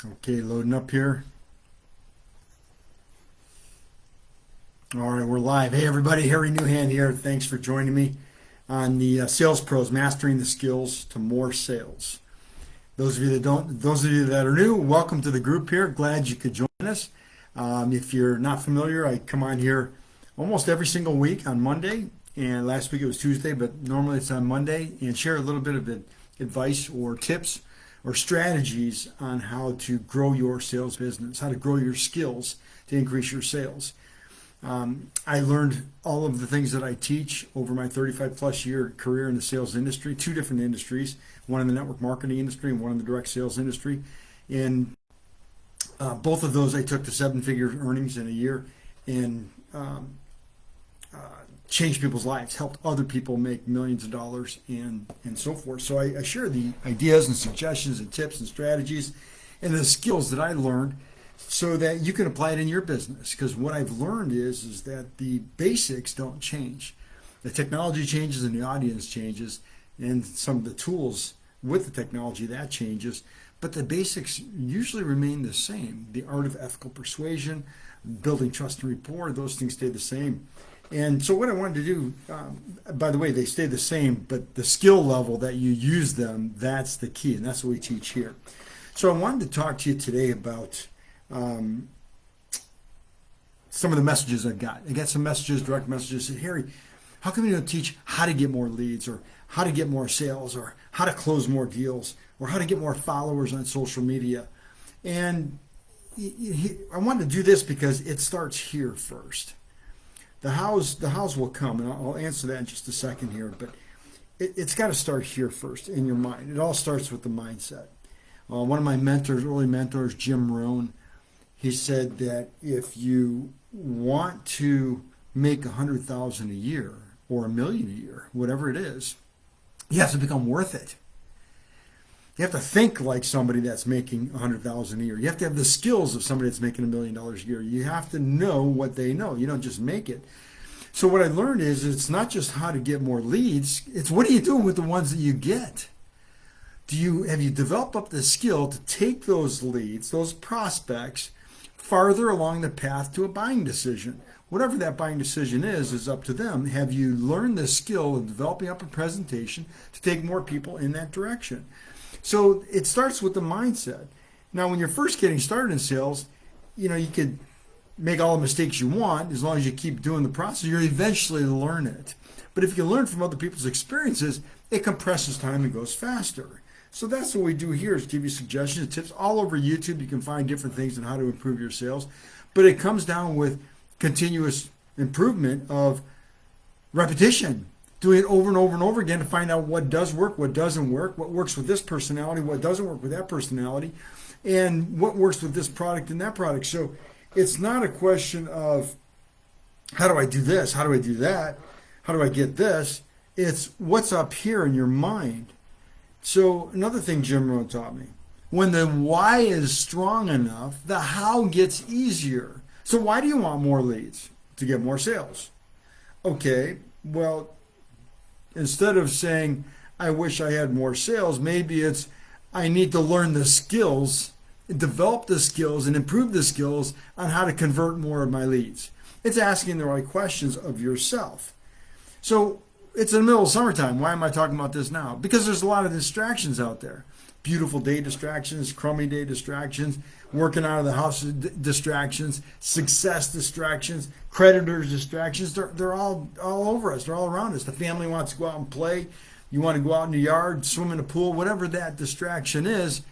Okay, loading up here. All right, we're live. Hey, everybody, Harry Newhand here. Thanks for joining me on the Sales Pros, Mastering the Skills to More Sales. Those of you that are new, welcome to the group here. Glad you could join us. If you're not familiar, I come on here almost every single week on Monday, and last week it was Tuesday, but normally it's on Monday, and share a little bit of advice or tips or strategies on how to grow your sales business, how to grow your skills to increase your sales. I learned all of the things that I teach over my 35 plus year career in the sales industry, two different industries, one in the network marketing industry and one in the direct sales industry. And both of those I took to seven-figure earnings in a year and changed people's lives, helped other people make millions of dollars and so forth. So I share the ideas and suggestions and tips and strategies and the skills that I learned so that you can apply it in your business. Because what I've learned is that the basics don't change. The technology changes and the audience changes, and some of the tools with the technology that changes, but the basics usually remain the same. The art of ethical persuasion, building trust and rapport, those things stay the same. And so what I wanted to do, by the way, they stay the same, but the skill level that you use them, that's the key, and that's what we teach here. So I wanted to talk to you today about some of the messages I got. I got some messages, direct messages, said, Harry, how come you don't teach how to get more leads or how to get more sales or how to close more deals or how to get more followers on social media? And I wanted to do this because it starts here first. The hows will come, and I'll answer that in just a second here, but it's got to start here first in your mind. It all starts with the mindset. One of my mentors, early mentors, Jim Rohn, he said that if you want to make 100,000 a year or a million a year, whatever it is, you have to become worth it. You have to think like somebody that's making 100,000 a year. You have to have the skills of somebody that's making $1 million a year. You have to know what they know. You don't just make it. So what I learned is it's not just how to get more leads. It's what are you doing with the ones that you get? Have you developed up the skill to take those leads, those prospects, farther along the path to a buying decision? Whatever that buying decision is up to them. Have you learned the skill of developing up a presentation to take more people in that direction? So it starts with the mindset. Now, when you're first getting started in sales, you could make all the mistakes you want. As long as you keep doing the process, you'll eventually learn it. But if you learn from other people's experiences, it compresses time and goes faster. So that's what we do here, is give you suggestions and tips. All over YouTube, you can find different things on how to improve your sales. But it comes down with continuous improvement of repetition. Doing it over and over and over again to find out what does work, what doesn't work, what works with this personality, what doesn't work with that personality, and what works with this product and that product. So it's not a question of how do I do this, how do I do that, how do I get this. It's what's up here in your mind. So another thing Jim Rohn taught me, when the why is strong enough, the how gets easier. So why do you want more leads? To get more sales. Okay, well, instead of saying, I wish I had more sales, maybe it's, I need to learn the skills, develop the skills, and improve the skills on how to convert more of my leads. It's asking the right questions of yourself. So it's in the middle of summertime. Why am I talking about this now? Because there's a lot of distractions out there. Beautiful day distractions, crummy day distractions, working out of the house distractions, success distractions, creditors distractions. They're all over us. They're all around us. The family wants to go out and play. You want to go out in the yard, swim in the pool, whatever that distraction is,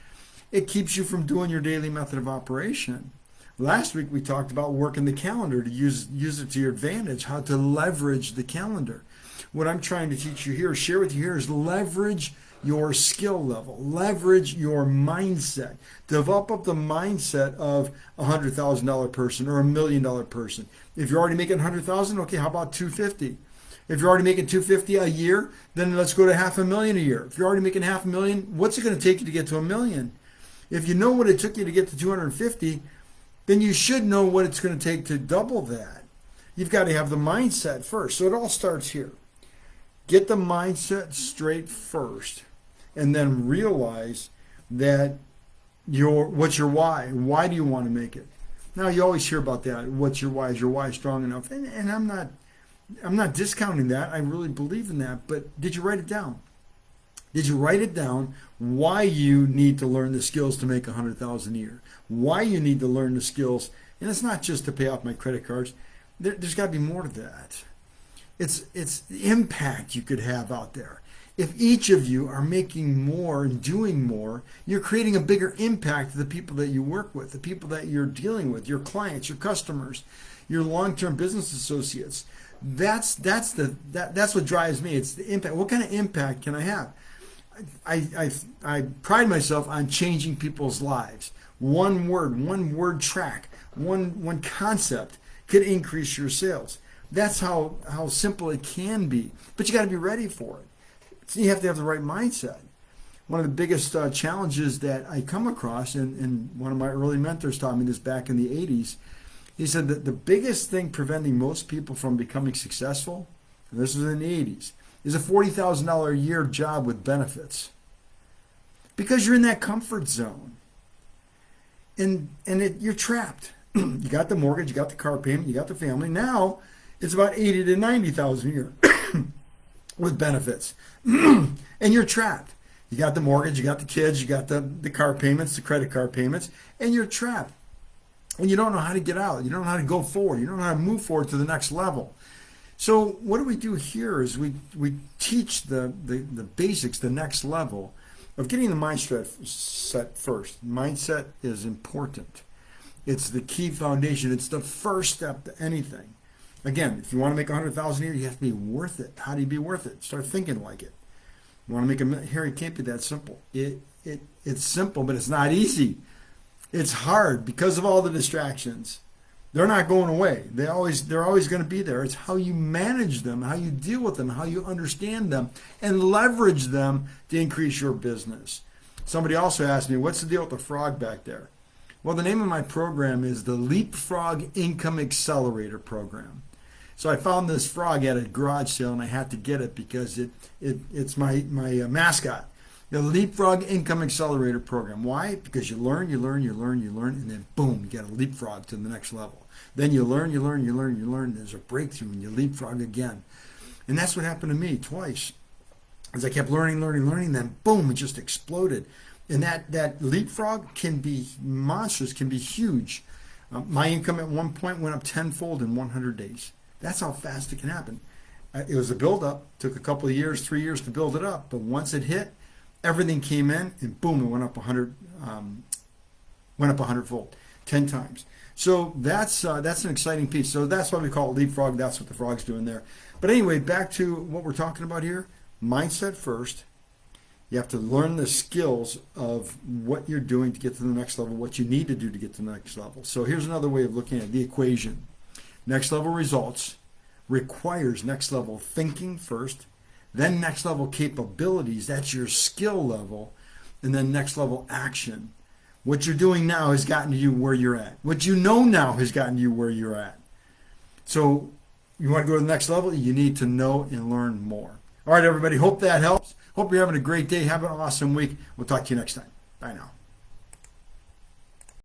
it keeps you from doing your daily method of operation. Last week we talked about working the calendar to use it to your advantage, how to leverage the calendar. What I'm trying to teach you here, share with you here, is leverage your skill level, leverage your mindset, develop up the mindset of a $100,000 person or $1 million person. If you're already making 100,000, okay, how about 250? If you're already making 250 a year, then let's go to $500,000 a year. If you're already making $500,000, what's it going to take you to get to $1 million? If you know what it took you to get to 250, then you should know what it's going to take to double that. You've got to have the mindset first. So it all starts here. Get the mindset straight first, and then realize that what's your why? Why do you want to make it? Now you always hear about that. What's your why? Is your why strong enough? And I'm not discounting that. I really believe in that. But did you write it down? Did you write it down? Why you need to learn the skills to make 100,000 a year? Why you need to learn the skills? And it's not just to pay off my credit cards. There's got to be more to that. It's the impact you could have out there. If each of you are making more and doing more, you're creating a bigger impact to the people that you work with, the people that you're dealing with, your clients, your customers, your long-term business associates. That's what drives me. It's the impact. What kind of impact can I have? I pride myself on changing people's lives. One word track, one concept could increase your sales. That's how simple it can be. But you got to be ready for it. So you have to have the right mindset. One of the biggest challenges that I come across, and one of my early mentors taught me this back in the 80s, he said that the biggest thing preventing most people from becoming successful, and this was in the 80s, is a $40,000 a year job with benefits. Because you're in that comfort zone. And you're trapped. You got the mortgage, you got the car payment, you got the family. Now it's about 80 to 90,000 a year with benefits. And you're trapped. You got the mortgage, you got the kids, you got the car payments, the credit card payments, and you're trapped. And you don't know how to get out. You don't know how to go forward. You don't know how to move forward to the next level. So what do we do here is we teach the basics, the next level of getting the mindset set first. Mindset is important. It's the key foundation. It's the first step to anything. Again, if you want to make 100,000 a year, you have to be worth it. How do you be worth it? Start thinking like it. You want to make here, it can't be that simple. It's simple, but it's not easy. It's hard because of all the distractions. They're not going away. They're always going to be there. It's how you manage them, how you deal with them, how you understand them, and leverage them to increase your business. Somebody also asked me, what's the deal with the frog back there? Well, the name of my program is the Leapfrog Income Accelerator Program. So I found this frog at a garage sale, and I had to get it because it's my mascot. The Leapfrog Income Accelerator Program. Why? Because you learn, and then boom, you get a leapfrog to the next level. Then you learn, and there's a breakthrough, and you leapfrog again. And that's what happened to me twice. As I kept learning, then boom, it just exploded. And that leapfrog can be monstrous, can be huge. My income at one point went up tenfold in 100 days. That's how fast it can happen. It was a build-up. Took a couple of years, 3 years to build it up. But once it hit, everything came in, and boom, it went up 100-fold, 10 times. So that's an exciting piece. So that's why we call it leapfrog. That's what the frog's doing there. But anyway, back to what we're talking about here. Mindset first. You have to learn the skills of what you're doing to get to the next level, what you need to do to get to the next level. So here's another way of looking at the equation. Next level results requires next level thinking first, then next level capabilities, that's your skill level, and then next level action. What you're doing now has gotten you where you're at. What you know now has gotten you where you're at. So you want to go to the next level, you need to know and learn more. All right, everybody, hope that helps. Hope you're having a great day. Have an awesome week. We'll talk to you next time. Bye now.